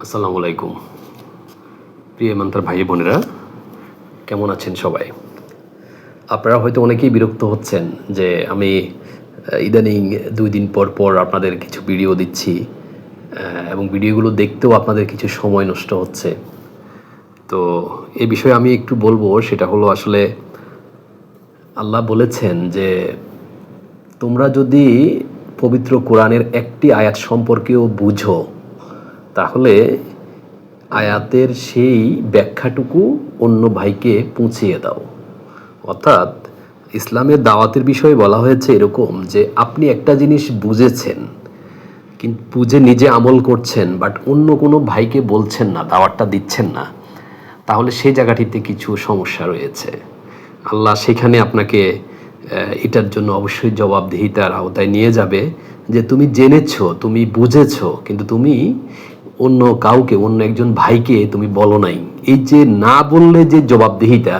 আসসালামু আলাইকুম। প্রিয় ইমানদার ভাই বোনেরা, কেমন আছেন সবাই? আপনারা হয়তো অনেকেই বিরক্ত হচ্ছেন যে আমি ইদানিং ২ দিন পর পর আপনাদের কিছু ভিডিও দিচ্ছি এবং ভিডিওগুলো দেখতেও আপনাদের কিছু সময় নষ্ট হচ্ছে। তো এই বিষয়ে আমি একটু বলবো, সেটা হলো আসলে আল্লাহ বলেছেন যে তোমরা যদি পবিত্র কোরআনের একটি আয়াত সম্পর্কেও বুঝো, তাহলে আয়াতের সেই ব্যাখ্যাটুকু অন্য ভাইকে পৌঁছিয়ে দাও। অর্থাৎ ইসলামের দাওয়াতের বিষয়ে বলা হয়েছে এরকম যে আপনি একটা জিনিস বুঝেছেন, কিন্তু বুঝে নিজে আমল করছেন, বাট অন্য কোনো ভাইকে বলছেন না, দাওয়াতটা দিচ্ছেন না, তাহলে সেই জায়গাটিতে কিছু সমস্যা রয়েছে। আল্লাহ সেখানে আপনাকে এটার জন্য অবশ্যই জবাবদিহিতার আওতায় নিয়ে যাবে যে তুমি জেনেছো, তুমি বুঝেছো, কিন্তু তুমি অন্য কাউকে, অন্য একজন ভাইকে তুমি বলো নাই। এই যে না বললে যে জবাবদিহিতা,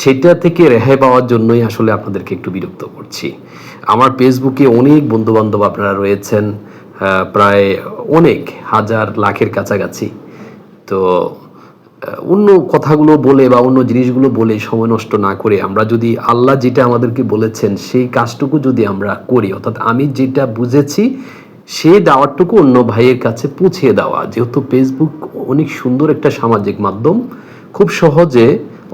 সেটা থেকে রেহাই পাওয়ার জন্যই আসলে আপনাদেরকে একটু বিরক্ত করছি। আমার ফেসবুকে অনেক বন্ধুবান্ধব আপনারা রয়েছেন, প্রায় অনেক হাজার লাখের কাছাকাছি। তো অন্য কথাগুলো বলে বা অন্য জিনিসগুলো বলে সময় নষ্ট না করে আমরা যদি আল্লাহ যেটা আমাদেরকে বলেছেন সেই কাজটুকু যদি আমরা করি, অর্থাৎ আমি যেটা বুঝেছি সেই দাওয়াতটুকু অন্য ভাইয়ের কাছে পৌঁছিয়ে দেওয়া। যেহেতু ফেসবুক অনেক সুন্দর একটা সামাজিক মাধ্যম, খুব সহজে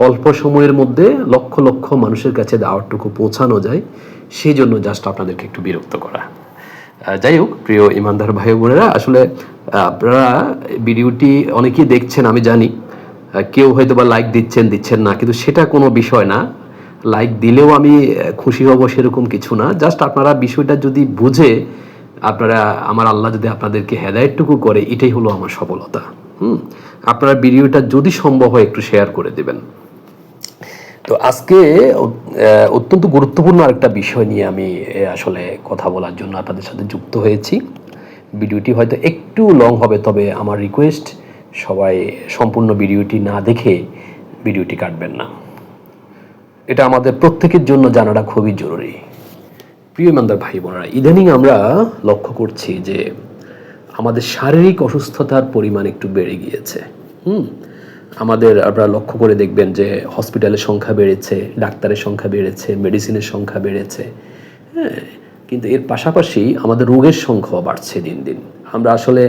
অল্প সময়ের মধ্যে লক্ষ লক্ষ মানুষের কাছে দাওয়াতটুকু পৌঁছানো যায়, সেই জন্য জাস্ট আপনাদেরকে একটু বিরক্ত করা। যাই হোক, প্রিয় ইমানদার ভাই বোনেরা, আসলে আপনারা ভিডিওটি অনেকেই দেখছেন আমি জানি, কেউ হয়তো বা লাইক দিচ্ছেন না, কিন্তু সেটা কোনো বিষয় না। লাইক দিলেও আমি খুশি হব সেরকম কিছু না। জাস্ট আপনারা বিষয়টা যদি বুঝে আপনারা, আমার আল্লাহ যদি আপনাদেরকে হেদায়েতটুকু করে, এটাই হলো আমার সফলতা। আপনারা ভিডিওটা যদি সম্ভব হয় একটু শেয়ার করে দেবেন। তো আজকে অত্যন্ত গুরুত্বপূর্ণ আরেকটা বিষয় নিয়ে আমি আসলে কথা বলার জন্য আপনাদের সাথে যুক্ত হয়েছি। ভিডিওটি হয়তো একটু লং হবে, তবে আমার রিকোয়েস্ট, সবাই সম্পূর্ণ ভিডিওটি না দেখে ভিডিওটি কাটবেন না। এটা আমাদের প্রত্যেকের জন্য জানাটা খুবই জরুরি। প্রিয় ইমানদার ভাই বোনেরা, ইদানিং আমরা লক্ষ্য করছি যে আমাদের শারীরিক অসুস্থতার পরিমাণ একটু বেড়ে গিয়েছে। আমাদের আপনারা লক্ষ্য করে দেখবেন যে হসপিটালের সংখ্যা বেড়েছে, ডাক্তারের সংখ্যা বেড়েছে, মেডিসিনের সংখ্যা বেড়েছে। হ্যাঁ, কিন্তু এর পাশাপাশি আমাদের রোগের সংখ্যাও বাড়ছে দিন দিন। আমরা আসলে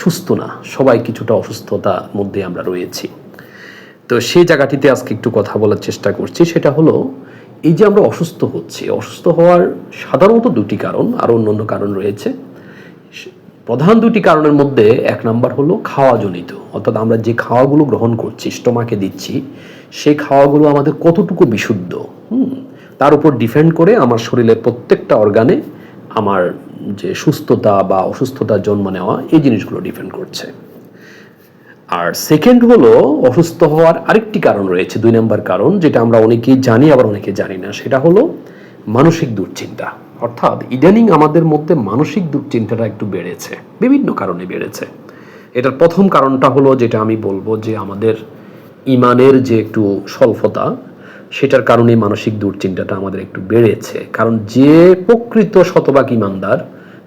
সুস্থ না, সবাই কিছুটা অসুস্থতার মধ্যে আমরা রয়েছি। তো সেই জায়গাটিতে আজকে একটু কথা বলার চেষ্টা করছি। সেটা হলো এই যে আমরা অসুস্থ হচ্ছি, অসুস্থ হওয়ার সাধারণত দুটি কারণ, আরও অন্য কারণ রয়েছে। প্রধান দুটি কারণের মধ্যে এক নাম্বার হলো খাওয়াজনিত, অর্থাৎ আমরা যে খাওয়াগুলো গ্রহণ করছি, স্টোমাকে দিচ্ছি, সেই খাওয়াগুলো আমাদের কতটুকু বিশুদ্ধ, তার উপর ডিপেন্ড করে আমার শরীরের প্রত্যেকটা অর্গানে আমার যে সুস্থতা বা অসুস্থতা জন্ম নেওয়া, এই জিনিসগুলো ডিপেন্ড করছে। আর সেকেন্ড হলো অসুস্থ হওয়ার আরেকটি কারণ রয়েছে, 2 নম্বর কারণ, যেটা আমরা অনেকেই জানি আবার অনেকে জানি না। সেটা হলো মানসিক দুশ্চিন্তা। অর্থাৎ ইদানিং আমাদের মধ্যে মানসিক দুশ্চিন্তাটা একটু বেড়েছে, বিভিন্ন কারণে বেড়েছে। এটার প্রথম কারণটা হলো, যেটা আমি বলবো, যে আমাদের ইমানের যে একটু স্বল্পতা, সেটার কারণে মানসিক দুশ্চিন্তাটা আমাদের একটু বেড়েছে। কারণ যে প্রকৃত শতভাগ ইমানদার,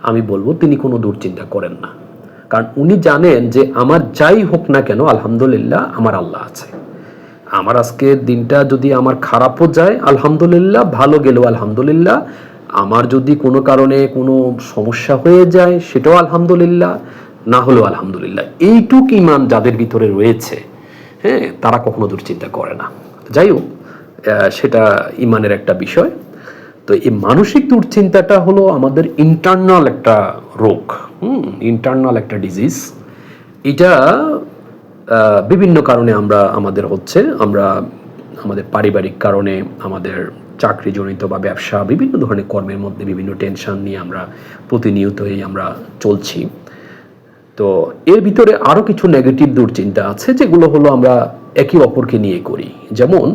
আমি বলবো তিনি কোনো দুশ্চিন্তা করেন না। কারণ উনি জানেন যে আমার যাই হোক না কেন, আলহামদুলিল্লাহ আমার আল্লাহ আছে। আমার আজকের দিনটা যদি আমার খারাপও যায় আলহামদুলিল্লাহ, ভালো গেলেও আলহামদুলিল্লাহ, আমার যদি কোনো কারণে কোনো সমস্যা হয়ে যায় সেটাও আলহামদুলিল্লাহ, না হলেও আলহামদুলিল্লাহ। এইটুক ইমান যাদের ভিতরে রয়েছে, হ্যাঁ, তারা কখনো দুশ্চিন্তা করে না। যাই হোক, সেটা ইমানের একটা বিষয়। তো এই মানসিক দুশ্চিন্তাটা হলো আমাদের ইন্টারনাল একটা রোগ, ইন্টারনাল একটা ডিজিজ। এটা বিভিন্ন কারণে আমাদের হচ্ছে, আমরা আমাদের পারিবারিক কারণে, আমাদের চাকরিজনিত বা ব্যবসা, বিভিন্ন ধরনের কর্মের মধ্যে বিভিন্ন টেনশন নিয়ে আমরা প্রতিনিয়তই আমরা চলছি। তো এর ভিতরে আরও কিছু নেগেটিভ দুশ্চিন্তা আছে, যেগুলো হলো আমরা একে অপরকে নিয়ে করি। যেমন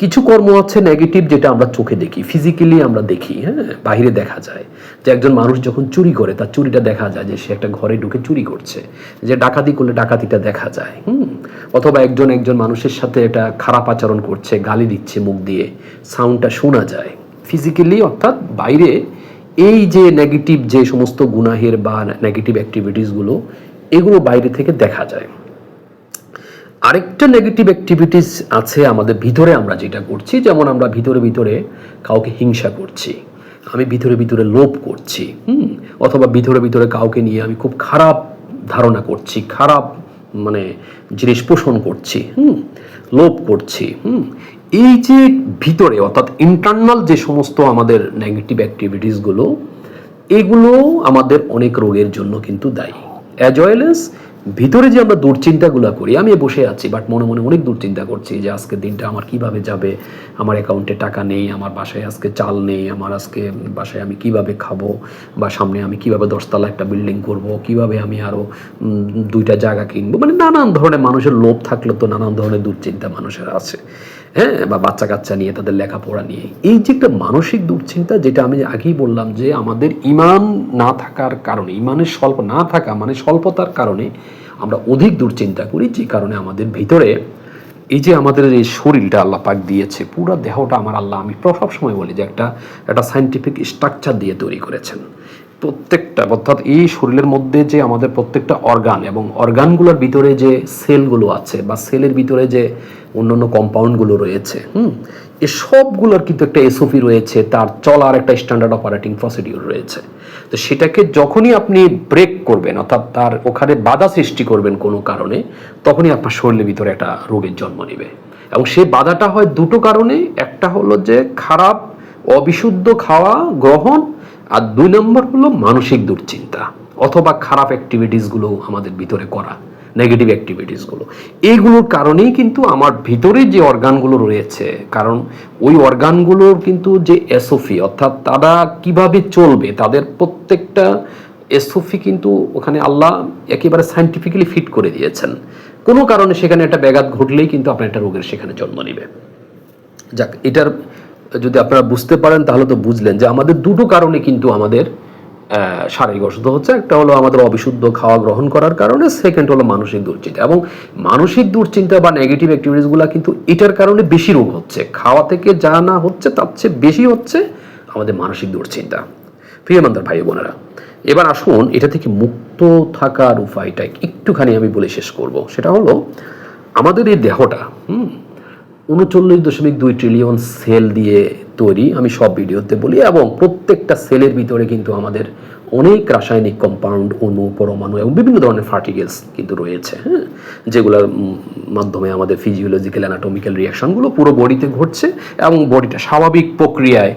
কিছু কর্ম আছে নেগেটিভ, যেটা আমরা চোখে দেখি, ফিজিক্যালি আমরা দেখি, হ্যাঁ, বাহিরে দেখা যায়। যে একজন মানুষ যখন চুরি করে, তার চুরিটা দেখা যায়, যে সে একটা ঘরে ঢুকে চুরি করছে। যে ডাকাতি করলে ডাকাতিটা দেখা যায়। অথবা একজন মানুষের সাথে একটা খারাপ আচরণ করছে, গালি দিচ্ছে মুখ দিয়ে, সাউন্ডটা শোনা যায় ফিজিক্যালি। অর্থাৎ বাইরে এই যে নেগেটিভ যে সমস্ত গুনাহের বা নেগেটিভ অ্যাক্টিভিটিসগুলো, এগুলো বাইরে থেকে দেখা যায়। আরেকটা নেগেটিভ অ্যাক্টিভিটিস আছে আমাদের ভিতরে, আমরা যেটা করছি, যেমন আমরা ভিতরে ভিতরে কাউকে হিংসা করছি, আমি ভিতরে ভিতরে লোভ করছি, অথবা ভিতরে ভিতরে কাউকে নিয়ে আমি খুব খারাপ ধারণা করছি, খারাপ মানে জিনিস পোষণ করছি, লোভ করছি। এই যে ভিতরে অর্থাৎ ইন্টারনাল যে সমস্ত আমাদের নেগেটিভ অ্যাক্টিভিটিসগুলো, এগুলো আমাদের অনেক রোগের জন্য কিন্তু দায়ী। অ্যাজ ওয়েল এস ভিতরে যে আমরা দুশ্চিন্তাগুলো করি, আমি বসে আছি বাট মনে মনে অনেক দুশ্চিন্তা করছি যে আজকের দিনটা আমার কিভাবে যাবে, আমার অ্যাকাউন্টে টাকা নেই, আমার বাসায় আজকে চাল নেই, আমার আজকে বাসায় আমি কিভাবে খাবো, বা সামনে আমি কিভাবে 10তলা একটা বিল্ডিং করব, কিভাবে আমি আরও 2টা জায়গা কিনবো, মানে নানান ধরনের মানুষের লোভ থাকলে তো নানান ধরনের দুশ্চিন্তা মানুষের আছে, হ্যাঁ, বা বাচ্চা কাচ্চা নিয়ে, তাদের লেখাপড়া নিয়ে। এই যে একটা মানসিক দুশ্চিন্তা, যেটা আমি আগেই বললাম যে আমাদের ঈমান না থাকার কারণে, ঈমানের স্বল্প না থাকা মানে স্বল্পতার কারণে আমরা অধিক দুশ্চিন্তা করি, যে কারণে আমাদের ভিতরে এই যে আমাদের এই শরীরটা আল্লাহ পাক দিয়েছে, পুরো দেহটা আমার আল্লাহ, আমি সবসময় বলি যে একটা সায়েন্টিফিক স্ট্রাকচার দিয়ে তৈরি করেছেন। প্রত্যেকটা, অর্থাৎ এই শরীরের মধ্যে যে আমাদের প্রত্যেকটা অর্গান এবং অর্গানগুলোর ভিতরে যে সেলগুলো আছে বা সেলের ভিতরে যে অন্যান্য কম্পাউন্ডগুলো রয়েছে, এই সবগুলোর কিন্তু একটা এসওপি রয়েছে, তার চলার একটা স্ট্যান্ডার্ড অপারেটিং প্রসিডিউর রয়েছে। তো সেটাকে যখনই আপনি ব্রেক করবেন, অর্থাৎ তার ওখানে বাধা সৃষ্টি করবেন কোনো কারণে, তখনই আপনার শরীরের ভিতরে একটা রোগের জন্ম নেবে। এবং সেই বাধাটা হয় দুটো কারণে, একটা হলো যে খারাপ অবিশুদ্ধ খাওয়া গ্রহণ, আর 2 নম্বর হলো মানসিক দুশ্চিন্তা অথবা খারাপ অ্যাক্টিভিটিসগুলো আমাদের ভিতরে করা, নেগেটিভ অ্যাক্টিভিটিসগুলো। এইগুলোর কারণেই কিন্তু আমার ভিতরে যে অর্গানগুলো রয়েছে, কারণ ওই অর্গানগুলোর কিন্তু যে এসওপি, অর্থাৎ তারা কিভাবে চলবে, তাদের প্রত্যেকটা এসওপি কিন্তু ওখানে আল্লাহ একেবারে সায়েন্টিফিক্যালি ফিট করে দিয়েছেন। কোনো কারণে সেখানে একটা ব্যাঘাত ঘটলেই কিন্তু আপনার একটা রোগের সেখানে জন্ম নেবে। যাক, এটার যদি আপনারা বুঝতে পারেন তাহলে তো বুঝলেন যে আমাদের দুটো কারণে কিন্তু আমাদের শারীরিক অসুস্থ হচ্ছে। একটা হলো আমাদের অবিশুদ্ধ খাওয়া গ্রহণ করার কারণে, সেকেন্ড হলো মানসিক দুশ্চিন্তা। এবং মানসিক দুশ্চিন্তা বা নেগেটিভ অ্যাক্টিভিটিসগুলো কিন্তু এটার কারণে বেশি রোগ হচ্ছে, খাওয়া থেকে যা না হচ্ছে তার চেয়ে বেশি হচ্ছে আমাদের মানসিক দুশ্চিন্তা। প্রিয় ইমানদার ভাই বোনেরা, এবার আসুন এটা থেকে মুক্ত থাকার উপায়টা একটুখানি আমি বলে শেষ করব। সেটা হলো আমাদের এই দেহটা 39.2 ট্রিলিয়ন সেল দিয়ে তৈরি, আমি সব ভিডিওতে বলি, এবং প্রত্যেকটা সেলের ভিতরে কিন্তু আমাদের অনেক রাসায়নিক কম্পাউন্ড, অণু, পরমাণু এবং বিভিন্ন ধরনের পার্টিকেলস কিন্তু রয়েছে, হ্যাঁ, যেগুলোর মাধ্যমে আমাদের ফিজিওলজিক্যাল অ্যানাটমিক্যাল রিয়াকশনগুলো পুরো বডিতে ঘটছে এবং বডিটা স্বাভাবিক প্রক্রিয়ায়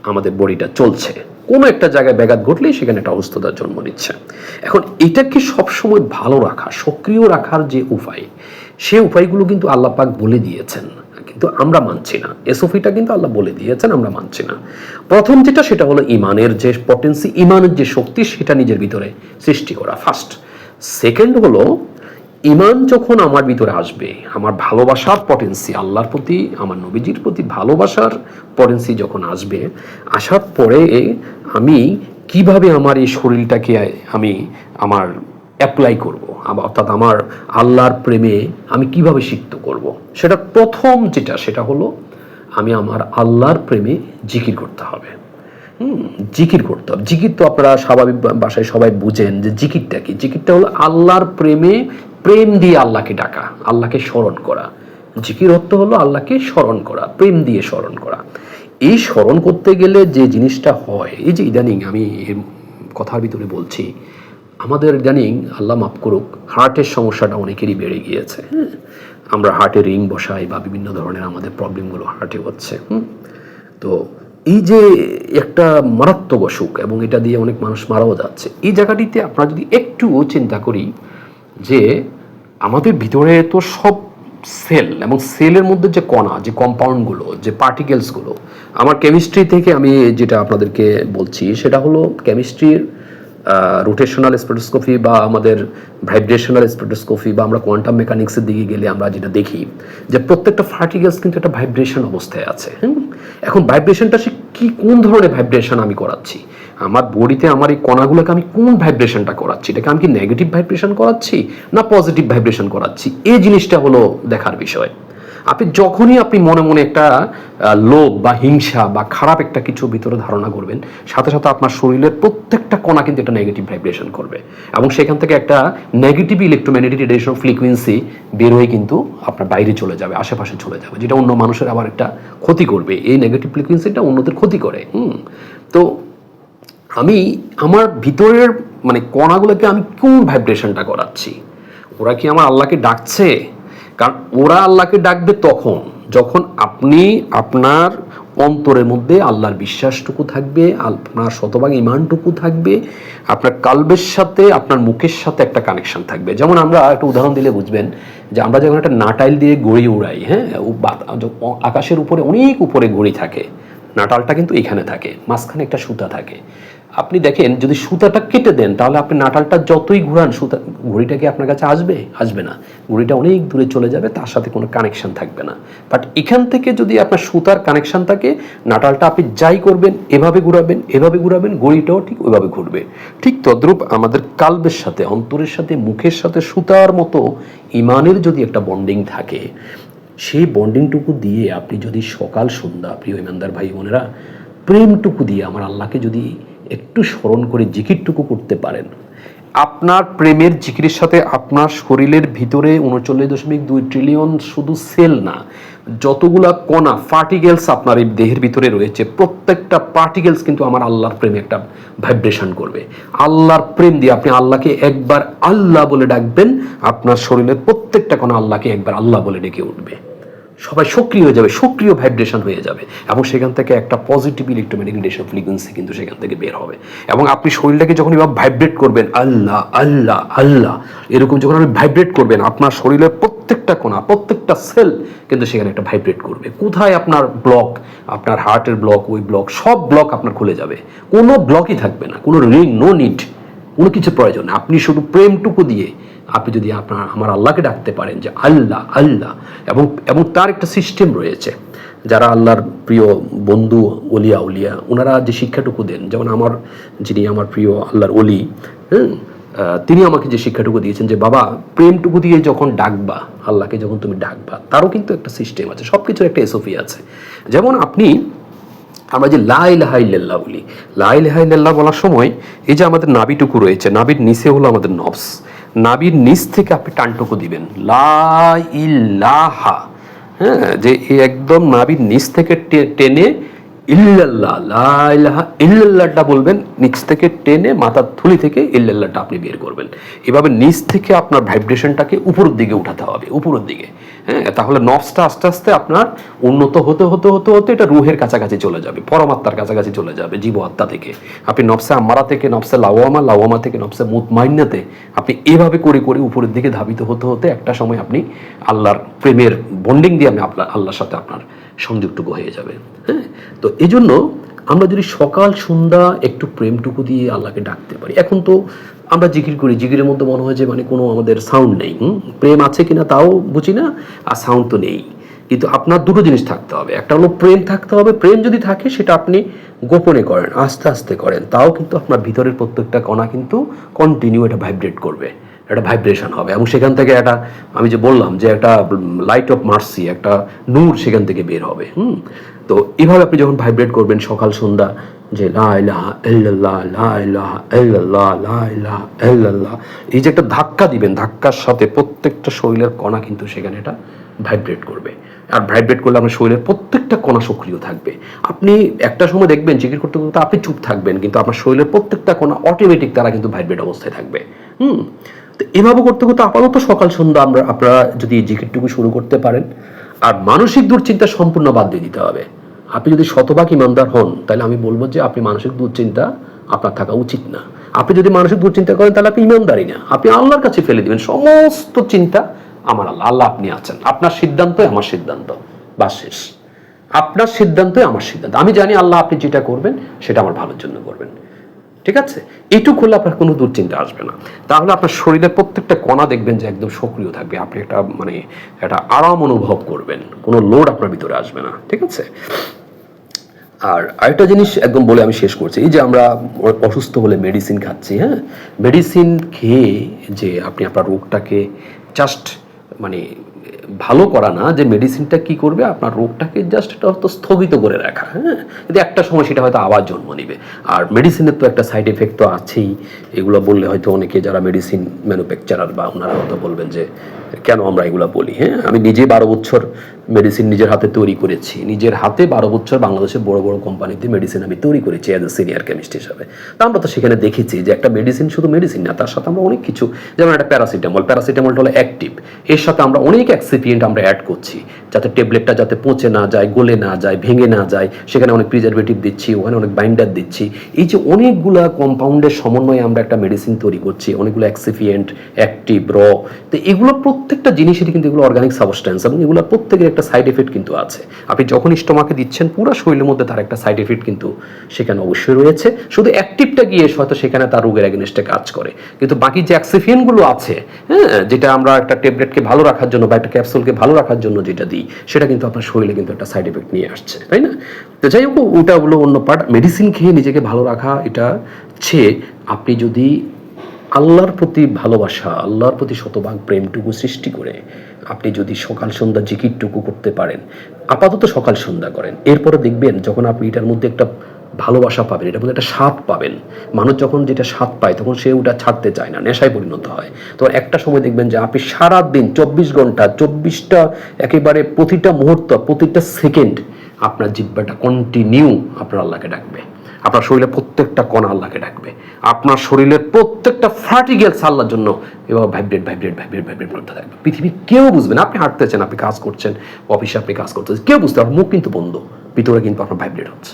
আমাদের বডিটা চলছে। কোনো একটা জায়গায় ব্যাঘাত ঘটলেই সেখানে একটা অসুস্থতার জন্ম নিচ্ছে। এখন এটাকে সবসময় ভালো রাখা, সক্রিয় রাখার যে উপায়, সে উপায়গুলো কিন্তু আল্লাহ পাক বলে দিয়েছেন, কিন্তু আমরা মানছি না। এসওপিটা কিন্তু আল্লাহ বলে দিয়েছেন, আমরা মানছি না। প্রথম যেটা, সেটা হলো ইমানের যে পটেন্সি, ইমানের যে শক্তি, সেটা নিজের ভিতরে সৃষ্টি করা ফার্স্ট। সেকেন্ড হলো ইমান যখন আমার ভিতরে আসবে, আমার ভালোবাসার পটেন্সি, আল্লাহর প্রতি, আমার নবীজির প্রতি ভালোবাসার পটেন্সি যখন আসবে, আসার পরে আমি কিভাবে আমার এই শরীরটাকে আমি আমার অ্যাপ্লাই করব, অর্থাৎ আমার আল্লাহর প্রেমে আমি কিভাবে সিক্ত করব, সেটা প্রথম যেটা, সেটা হলো আমি আমার আল্লাহর প্রেমে জিকির করতে হবে। জিকির করতে হবে। জিকির তো আপনারা স্বাভাবিক ভাষায় সবাই বুঝেন যে জিকিরটা কি। জিকিরটা হলো আল্লাহর প্রেমে, প্রেম দিয়ে আল্লাহকে ডাকা, আল্লাহকে স্মরণ করা। জিকির অর্থ হলো আল্লাহকে স্মরণ করা, প্রেম দিয়ে স্মরণ করা। এই স্মরণ করতে গেলে যে জিনিসটা হয়, এই যে ইদানিং আমি কথার ভিতরে বলছি, আমাদের ইদানিং আল্লাহ মাফ করুক, হার্টের সমস্যাটা অনেকেরই বেড়ে গিয়েছে। হ্যাঁ, আমরা হার্টে রিং বসাই বা বিভিন্ন ধরনের আমাদের প্রবলেমগুলো হার্টে হচ্ছে। তো এই যে একটা মারাত্মক অসুখ, এবং এটা দিয়ে অনেক মানুষ মারাও যাচ্ছে, এই জায়গাটিতে আমরা যদি একটু চিন্তা করি যে আমাদের ভিতরে তো সব সেল, এবং সেলের মধ্যে যে কণা, যে কম্পাউন্ডগুলো, যে পার্টিকেলসগুলো, আমার কেমিস্ট্রি থেকে আমি যেটা আপনাদেরকে বলছি, সেটা হলো কেমিস্ট্রির রোটেশনাল স্পেক্ট্রোস্কোপি বা আমাদের ভাইব্রেশনাল স্পেক্ট্রোস্কোপি বা আমরা কোয়ান্টাম মেকানিক্সের দিকে গেলে আমরা যেটা দেখি যে প্রত্যেকটা পার্টিকেলস কিন্তু একটা ভাইব্রেশন অবস্থায় আছে। এখন ভাইব্রেশনটা সে কোন ধরনের ভাইব্রেশন আমি করাচ্ছি, আমার বডিতে আমার এই কণাগুলোকে আমি কোন ভাইব্রেশনটা করাচ্ছি, এটাকে আমি কি নেগেটিভ ভাইব্রেশন করাচ্ছি না পজিটিভ ভাইব্রেশন করাচ্ছি, এই জিনিসটা হলো দেখার বিষয়। আপনি যখনই আপনি মনে মনে একটা লোভ বা হিংসা বা খারাপ একটা কিছু ভিতরে ধারণা করবেন, সাথে সাথে আপনার শরীরের প্রত্যেকটা কণা কিন্তু একটা নেগেটিভ ভাইব্রেশন করবে, এবং সেখান থেকে একটা নেগেটিভ ইলেকট্রোম্যাগনেটিক রেডিয়েশন ফ্রিকোয়েন্সি বের হয়ে কিন্তু আপনার বাইরে চলে যাবে, আশেপাশে চলে যাবে, যেটা অন্য মানুষের আবার একটা ক্ষতি করবে। এই নেগেটিভ ফ্রিকোয়েন্সিটা অন্যদের ক্ষতি করে। তো আমি আমার ভিতরের মানে কণাগুলোকে আমি কোন ভাইব্রেশনটা করাচ্ছি? ওরা কি আমার আল্লাহকে ডাকছে? কারণ ওরা আল্লাহকে ডাকবে তখন যখন আপনি আপনার অন্তরের মধ্যে আল্লাহর বিশ্বাসটুকু থাকবে, আপনার শতভাগ ইমানটুকু থাকবে, আপনার কালবের সাথে আপনার মুখের সাথে একটা কানেকশন থাকবে। যেমন আমরা একটা উদাহরণ দিলে বুঝবেন যে আমরা যখন একটা নাটাইল দিয়ে ঘড়ি উড়াই, হ্যাঁ, আকাশের উপরে অনেক উপরে ঘড়ি থাকে, নাটালটা কিন্তু এখানে থাকে, মাঝখানে একটা সুতা থাকে। আপনি দেখেন যদি সুতাটা কেটে দেন তাহলে আপনি নাটালটা যতই ঘুরান সুতা ঘড়িটা কি আপনার কাছে আসবে না, ঘড়িটা অনেক দূরে চলে যাবে, তার সাথে কোনো কানেকশন থাকবে না। বাট এখান থেকে যদি আপনার সুতার কানেকশন থাকে, নাটালটা আপনি যাই করবেন এভাবে ঘুরাবেন ঘড়িটাও ঠিক ওইভাবে ঘুরবে। ঠিক তদ্রূপ আমাদের কালবের সাথে, অন্তরের সাথে, মুখের সাথে সুতার মতো ইমানের যদি একটা বন্ডিং থাকে, সেই বন্ডিংটুকু দিয়ে আপনি যদি সকাল সন্ধ্যা, প্রিয় ইমানদার ভাই বোনেরা, প্রেমটুকু দিয়ে আমার আল্লাহকে যদি একটু স্মরণ করে জিকিরটুকু করতে পারেন, আপনার প্রেমের জিকিরের সাথে আপনার শরীরের ভিতরে ৩৯.২ ট্রিলিয়ন শুধু সেল না, যতগুলা কণা পার্টিকেলস আপনার এই দেহের ভিতরে রয়েছে, প্রত্যেকটা পার্টিকেলস কিন্তু আমার আল্লাহর প্রেমে একটা ভাইব্রেশন করবে। আল্লাহর প্রেম দিয়ে আপনি আল্লাহকে একবার আল্লাহ বলে ডাকবেন, আপনার শরীরের প্রত্যেকটা কণা আল্লাহকে একবার আল্লাহ বলে ডেকে উঠবে, সবাই সক্রিয় হয়ে যাবে, সক্রিয় ভাইব্রেশন হয়ে যাবে, এবং সেখান থেকে একটা পজিটিভ ইলেকট্রোম্যাগনেটিক রেডিয়েশন ফ্রিকোয়েন্সি কিন্তু সেখান থেকে বের হবে। এবং আপনি শরীরটাকে যখন এভাবে ভাইব্রেট করবেন আল্লাহ আল্লাহ আল্লাহ এরকম যখন আপনি ভাইব্রেট করবেন, আপনার শরীরের প্রত্যেকটা কোণা, প্রত্যেকটা সেল কিন্তু সেখানে একটা ভাইব্রেট করবে। কোথায় আপনার ব্লক, আপনার হার্টের ব্লক, ওই ব্লক, সব ব্লক আপনার খুলে যাবে, কোনো ব্লকই থাকবে না, কোনো রিং, নো নিড, কোনো কিছু প্রয়োজন নেই। আপনি শুধু প্রেমটুকু দিয়ে আপনি যদি আমার আল্লাহকে ডাকতে পারেন যে আল্লাহ আল্লাহ, এবং তার একটা সিস্টেম রয়েছে, যারা আল্লাহর প্রিয় বন্ধু ওলিয়া উলিয়া, ওনারা যে শিক্ষাটুকু দেন, যেমন যিনি আমার প্রিয় আল্লাহর ওলি, তিনি আমাকে যে শিক্ষাটুকু দিয়েছেন যে বাবা, প্রেমটুকু দিয়ে যখন ডাকবা আল্লাহকে, যখন তুমি ডাকবা, তারও কিন্তু একটা সিস্টেম আছে, সব কিছুর একটা এসওপি আছে। যেমন আমরা যে লা ইলাহা ইল্লাল্লাহ বলি, লা ইলাহা ইল্লাল্লাহ বলার সময় এই যে আমাদের নাভিটুকু রয়েছে, নাভির নিচে হলো আমাদের নফস, নাভির নিচ থেকে আপনি টানটুকু দিবেন লা ইলাহা, হ্যাঁ, যে একদম নাভির নিচ থেকে টেনে ইল্লাল্লাহ, লা ইলাহা ইল্লাল্লাহটা বলবেন, নিচ থেকে টেনে মাথার থুলি থেকে ইল্লাল্লাহটা আপনি বের করবেন। এভাবে নিচ থেকে আপনার ভাইব্রেশনটাকে উপরের দিকে উঠাতে হবে, উপরের দিকে, হ্যাঁ, তাহলে নফসটা আস্তে আস্তে আপনার উন্নত হতে হতে হতে হতে এটা রুহের কাছাকাছি চলে যাবে, পরমাত্মার কাছাকাছি চলে যাবে, জীব আত্মা থেকে আপনি নফসে আম্মারা থেকে নফসে লাওয়ামা, লাওয়ামা থেকে নফসে মুতমাইন্নাতে, আপনি এভাবে করে করে উপরের দিকে ধাবিত হতে হতে একটা সময় আপনি আল্লাহর প্রেমের বন্ডিং দিয়ে আপনি আল্লাহর সাথে আপনার সংযোগটুকু হয়ে যাবে। হ্যাঁ, তো এই জন্য আমরা যদি সকাল সন্ধ্যা একটু প্রেমটুকু দিয়ে আল্লাহকে ডাকতে পারি। এখন তো আমরা জিকির করি, জিকিরের মধ্যে মনে হয় যে মানে কোনো আমাদের সাউন্ড নেই, প্রেম আছে কিনা তাও বুঝি না, আর সাউন্ড তো নেই। কিন্তু আপনার দুটো জিনিস থাকতে হবে, একটা হলো প্রেম থাকতে হবে, প্রেম যদি থাকে সেটা আপনি গোপনে করেন, আস্তে আস্তে করেন, তাও কিন্তু আপনার ভিতরের প্রত্যেকটা কণা কিন্তু কন্টিনিউ এটা ভাইব্রেট করবে, একটা ভাইব্রেশন হবে, এবং সেখান থেকে একটা, আমি যে বললাম যে একটা লাইট অফ মার্সি, একটা নূর সেখান থেকে বের হবে। তো এইভাবে আপনি যখন ভাইব্রেট করবেন সকাল সন্ধ্যা, যে লা ইলাহা ইল্লাল্লাহ, লা ইলাহা ইল্লাল্লাহ, লা ইলাহা ইল্লাল্লাহ, এই যে একটা ধাক্কা দিবেন, ধাক্কার সাথে প্রত্যেকটা শরীরের কণা কিন্তু সেখানে এটা ভাইব্রেট করবে। আর ভাইব্রেট করলে আপনার শরীরের প্রত্যেকটা কণা সক্রিয় থাকবে। আপনি একটা সময় দেখবেন জিকির করতে করতে আপনি চুপ থাকবেন, কিন্তু আপনার শরীরের প্রত্যেকটা কণা অটোমেটিক তারা কিন্তু ভাইব্রেট অবস্থায় থাকবে। তো এভাবে করতে করতে আপাতত সকাল সন্ধ্যা আপনারা যদি এই জিকিরটুকু শুরু করতে পারেন, আর মানসিক দুশ্চিন্তা সম্পূর্ণ বাদ দিয়ে দিতে হবে। আপনি যদি শতভাগ ইমানদার হন, তাহলে আমি বলবো যে আপনি মানসিক দুশ্চিন্তা আপনার থাকা উচিত না। আপনি যদি মানসিক দুশ্চিন্তা করেন তাহলে আপনি ইমানদারই না, আপনি আল্লাহর কাছে ফেলে দিবেন সমস্ত চিন্তা, আমার আল্লাহ আপনি আছেন, আপনার সিদ্ধান্তই আমার সিদ্ধান্ত, বাস শেষ। আপনার সিদ্ধান্তই আমার সিদ্ধান্ত, আমি জানি আল্লাহ আপনি যেটা করবেন সেটা আমার ভালোর জন্য করবেন, ঠিক আছে? এইটুকু হলে আপনার কোনো দুশ্চিন্তা আসবে না। তাহলে আপনার শরীরের প্রত্যেকটা কণা দেখবেন যে একদম সক্রিয় থাকবে, আপনি একটা আরাম অনুভব করবেন, কোনো লোড আপনার ভিতরে আসবে না, ঠিক আছে? আর আরেকটা জিনিস একদম বলে আমি শেষ করছি, এই যে আমরা অসুস্থ হলে মেডিসিন খাচ্ছি, হ্যাঁ, মেডিসিন খেয়ে যে আপনি আপনার রোগটাকে জাস্ট ভালো করা না, যে মেডিসিনটা কি করবে আপনার রোগটাকে জাস্ট এটা হয়তো স্থগিত করে রাখা, হ্যাঁ, কিন্তু একটা সময় সেটা হয়তো আবার জন্ম নেবে। আর মেডিসিনের তো একটা সাইড এফেক্ট তো আছেই। এগুলো বললে হয়তো অনেকে যারা মেডিসিন ম্যানুফ্যাকচারার বা ওনারা হয়তো বলবেন যে কেন আমরা এগুলো বলি। হ্যাঁ, আমি নিজে 12 বছর মেডিসিন নিজের হাতে তৈরি করেছি, নিজের হাতে 12 বছর বাংলাদেশের বড় বড় কোম্পানিতে মেডিসিন আমি তৈরি করেছি অ্যাজ এ সিনিয়র কেমিস্ট হিসাবে। তা আমরা তো সেখানে দেখেছি যে একটা মেডিসিন শুধু মেডিসিন না, তার সাথে আমরা অনেক কিছু, যেমন একটা প্যারাসিটামলটা হলো অ্যাক্টিভ, এর সাথে আমরা অনেক এক্সিপিয়েন্ট আমরা অ্যাড করছি যাতে ট্যাবলেটটা যাতে পচে না যায়, গলে না যায়, ভেঙে না যায়, সেখানে অনেক প্রিজারভেটিভ দিচ্ছি, ওখানে অনেক বাইন্ডার দিচ্ছি। এই যে অনেকগুলা কম্পাউন্ডের সমন্বয়ে আমরা একটা মেডিসিন তৈরি করছি, অনেকগুলো এক্সিপিয়েন্ট, অ্যাক্টিভ, তো এগুলো প্রত্যেকটা জিনিসেরই কিন্তু এগুলো অর্গানিক সাবস্টেন্স এবং এগুলো প্রত্যেকের একটা সাইড এফেক্ট কিন্তু আছে। আপনি যখন স্টোমাকে দিচ্ছেন পুরো শরীরের মধ্যে তার একটা সাইড এফেক্ট কিন্তু সেখানে অবশ্যই রয়েছে। শুধু অ্যাক্টিভটা গিয়ে হয়তো সেখানে তার রোগের এগেনস্টে কাজ করে, কিন্তু বাকি যে এক্সিপিয়েন্টগুলো আছে, হ্যাঁ, যেটা আমরা একটা ট্যাবলেটকে ভালো রাখার জন্য বা একটা ক্যাপসুলকে ভালো রাখার জন্য যেটা দিই, সেটা কিন্তু আপনার শরীরে কিন্তু একটা সাইড এফেক্ট নিয়ে আসছে, তাই না? তো যাই হোক, ওটা হলো অন্য পার্ট। মেডিসিন খেয়ে নিজেকে ভালো রাখা এটা চেয়ে আপনি যদি আল্লাহর প্রতি ভালোবাসা, আল্লাহর প্রতি শতভাগ প্রেমটুকু সৃষ্টি করে আপনি যদি সকাল সন্ধ্যা জিকিরটুকু করতে পারেন, আপাতত সকাল সন্ধ্যা করেন, এরপরে দেখবেন যখন আপনি এটার মধ্যে একটা ভালোবাসা পাবেন, এটার মধ্যে একটা স্বাদ পাবেন। মানুষ যখন যেটা স্বাদ পায় তখন সে ওটা ছাড়তে চায় না, নেশায় পরিণত হয়। তো একটা সময় দেখবেন যে আপনি সারাদিন 24 ঘন্টা 24টা একেবারে প্রতিটা মুহূর্ত, প্রতিটা সেকেন্ড আপনার জিহ্বাটা কন্টিনিউ আপনার আল্লাহকে ডাকবে, আপনার শরীরের প্রত্যেকটা কণা আল্লাহকে ডাকবে, আপনার শরীরের প্রত্যেকটা ফার্টিগেলস আল্লাহর জন্য এভাবে ভাইব্রেট করতে থাকবে। পৃথিবীর কেউ বুঝবে না, আপনি হাঁটতেছেন, আপনি কাজ করছেন, অফিসে আপনি কাজ করতেছেন, কেউ বুঝতে পারবে, মুখ কিন্তু বন্ধ, ভিতরে কিন্তু আপনার ভাইব্রেট হচ্ছে।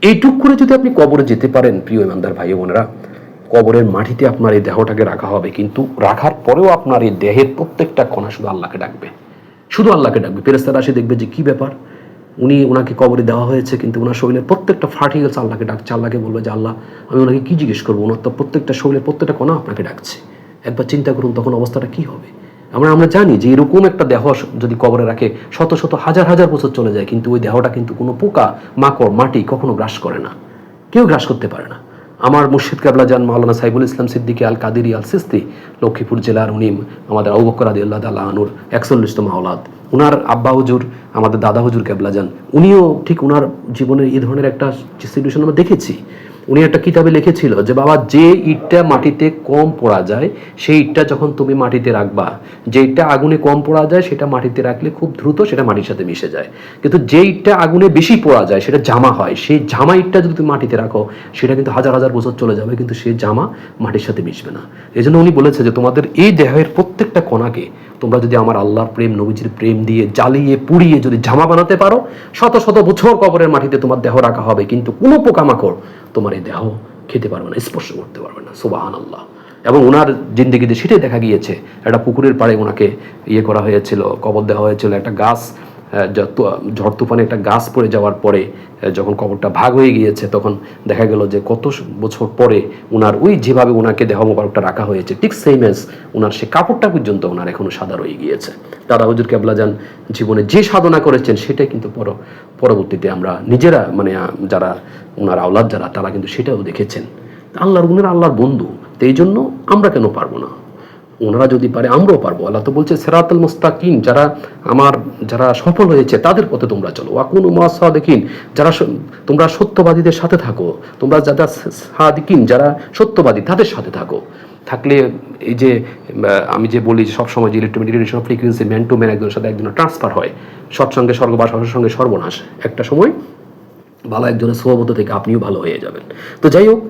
এইটুক করে যদি আপনি কবরে যেতে পারেন, প্রিয় ইমানদার ভাই বোনেরা, কবরের মাটিতে আপনার এই দেহটাকে রাখা হবে, কিন্তু রাখার পরেও আপনার এই দেহের প্রত্যেকটা কণা শুধু আল্লাহকে ডাকবে, শুধু আল্লাহকে ডাকবে। ফেরেশতারা এসে দেখবে যে কি ব্যাপার, ওনাকে কবরে দেওয়া হয়েছে কিন্তু ওনার শরীরের প্রত্যেকটা ফার্টিগেলস আল্লাহকে ডাকছে। আল্লাহকে বলবে যে আল্লাহ, আমি ওনাকে কি জিজ্ঞেস করবো, ওনার তো প্রত্যেকটা শরীরের প্রত্যেকটা কণা আপনাকে ডাকছে। একবার চিন্তা করুন তখন অবস্থাটা কি হবে। আমরা জানি যে এরকম একটা দেহ যদি কবরে রাখে শত শত হাজার হাজার বছর চলে যায়, কিন্তু ওই দেহটা কিন্তু কোনো পোকা মাকড় মাটি কখনো গ্রাস করে না, কেউ গ্রাস করতে পারে না। আমার মুর্শিদ কেবলা জান মাওলানা সাইফুল ইসলাম সিদ্দিকী আল কাদেরী আল সিস্তি, লক্ষ্মীপুর জেলার, উনি আমাদের আবু বকর রাদিয়াল্লাহু তাআলা আনহুর 41তম আওলাদ। উনার আব্বা হুজুর, আমাদের দাদা হুজুর কেবলা যান, উনিও ঠিক উনার জীবনের এই ধরনের একটা সিচুয়েশন আমরা দেখেছি। উনি একটা কিতাবে লিখেছিল যে বাবা, যে ইটটা মাটিতে কম পোড়া যায় সেই ইটটা যখন তুমি মাটিতে রাখবা, যে ইটটা আগুনে কম পোড়া যায় সেটা মাটিতে রাখলে খুব দ্রুত সেটা মাটির সাথে মিশে যায়, কিন্তু যে ইটটা আগুনে বেশি পোড়া যায় সেটা জামা হয়, সেই জামা ইটটা যদি তুমি মাটিতে রাখো সেটা কিন্তু হাজার হাজার বছর চলে যাবে, কিন্তু সেই জামা মাটির সাথে মিশবে না। এই জন্য উনি বলেছে যে তোমাদের এই দেহের প্রত্যেকটা কণাকে তোমরা যদি আমার আল্লাহর প্রেম, নবীজির প্রেম দিয়ে জ্বালিয়ে পুড়িয়ে যদি জামা বানাতে পারো, শত শত বছর কবরের মাটিতে তোমার দেহ রাখা হবে, কিন্তু কোনো পোকামাকড় তোমার এই দেহ খেতে পারবে না, স্পর্শ করতে পারবে না। সুবহানাল্লাহ। এবং ওনার জিন্দেগিতে সেটাই দেখা গিয়েছে। একটা পুকুরের পাড়ে ওনাকে করা হয়েছিল, কবর দেওয়া হয়েছিল। একটা গাছ, ঝড় তুফানে একটা গাছ পড়ে যাওয়ার পরে যখন কবরটা ভাগ হয়ে গিয়েছে, তখন দেখা গেল যে কত বছর পরে ওনার ওই যেভাবে ওনাকে দেহ মোবারকটা রাখা হয়েছে ঠিক সেম এজ ওনার সে কাপড়টা পর্যন্ত ওনার এখনো সাদা রয়ে গিয়েছে। দাদা হুজুর কেবলা যান জীবনে যে সাধনা করেছেন সেটাই কিন্তু পরবর্তীতে আমরা নিজেরা, মানে যারা ওনার আওলাদ যারা, তারা কিন্তু সেটাও দেখেছেন। আল্লাহর বন্ধু। তো এই জন্য আমরা কেন পারবো না? ওনারা যদি পারে আমরাও পারবো। আল্লাহ তো বলছে সিরাতাল মুস্তাকিম, যারা সফল হয়েছে তাদের পথে তোমরা চলো। ওয়াকুনু মা'আস সাদিকিন, তোমরা সত্যবাদীদের সাথে থাকো। তোমরা যারা সাদিকিন, যারা সত্যবাদী তাদের সাথে থাকো। থাকলে এই যে আমি যে বলি সবসময় যে electromagnetic frequency man to man, একজনের সাথে একজনের ট্রান্সফার হয়, সৎসঙ্গে স্বর্গবাস, অসৎসঙ্গে সর্বনাশ। একটা সময় ভালো একজনের সোহবত থেকে আপনিও ভালো হয়ে যাবেন। তো যাই হোক,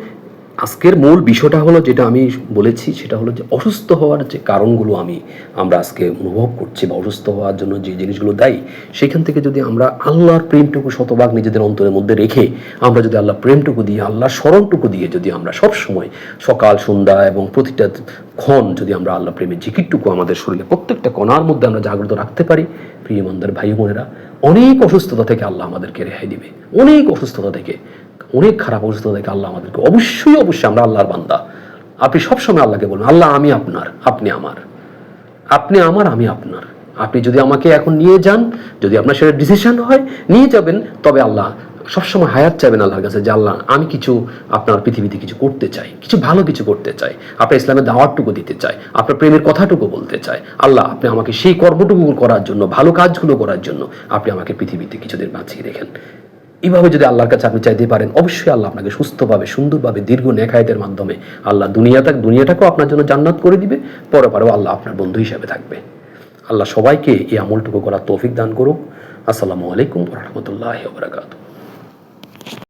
আজকের মূল বিষয়টা হলো যেটা আমি বলেছি, সেটা হলো যে অসুস্থ হওয়ার যে কারণগুলো আমরা আজকে অনুভব করছি, বা অসুস্থ হওয়ার জন্য যে জিনিসগুলো দায়ী, সেখান থেকে যদি আমরা আল্লাহর প্রেমটুকু শতভাগ নিজেদের অন্তরের মধ্যে রেখে আমরা যদি আল্লাহর প্রেমটুকু দিয়ে, আল্লাহর স্মরণটুকু দিয়ে যদি আমরা সব সময় সকাল সন্ধ্যা এবং প্রতিটা ক্ষণ যদি আমরা আল্লাহ প্রেমের জিকিরটুকু আমাদের শরীরে প্রত্যেকটা কণার মধ্যে আমরা জাগ্রত রাখতে পারি, প্রিয় ইমানদার ভাই বোনেরা, অনেক অসুস্থতা থেকে আল্লাহ আমাদেরকে রেহাই দিবে। অনেক অসুস্থতা থেকে, অনেক খারাপ অবস্থা থেকে আল্লাহ আমাদেরকে অবশ্যই আমরা আল্লাহর বান্দা। আপনি সবসময় আল্লাহকে বলবেন, আল্লাহ আমি আপনার, আপনি আমার, আপনি আমার, আমি আপনার। আপনি যদি আমাকে এখন নিয়ে যান, যদি আপনার সেটা ডিসিশন হয় নিয়ে যাবেন, তবে আল্লাহ সবসময় হায়াত চাইবেন আল্লাহর কাছে যে আল্লাহ আমি কিছু আপনার পৃথিবীতে কিছু করতে চাই, কিছু ভালো কিছু করতে চাই, আপনার ইসলামের দাওয়াতটুকু দিতে চাই, আপনার প্রেমের কথাটুকু বলতে চাই। আল্লাহ আপনি আমাকে সেই কর্মটুকু করার জন্য, ভালো কাজগুলো করার জন্য আপনি আমাকে পৃথিবীতে কিছুদিন বাঁচিয়ে রেখেন। এইভাবে যদি আল্লাহর কাছে আপনি চাইতে পারেন, অবশ্যই আল্লাহ আপনাকে সুস্থভাবে, সুন্দরভাবে, দীর্ঘ নেখায়েতের মাধ্যমে আল্লাহ দুনিয়াটাকেও আপনার জন্য জান্নাত করে দিবে, পরেও আল্লাহ আপনার বন্ধু হিসেবে থাকবে। আল্লাহ সবাইকে এই আমলটুকু করার তৌফিক দান করুক। আসসালামু আলাইকুম ওয়া রাহমাতুল্লাহি ওয়া বারাকাতুহু।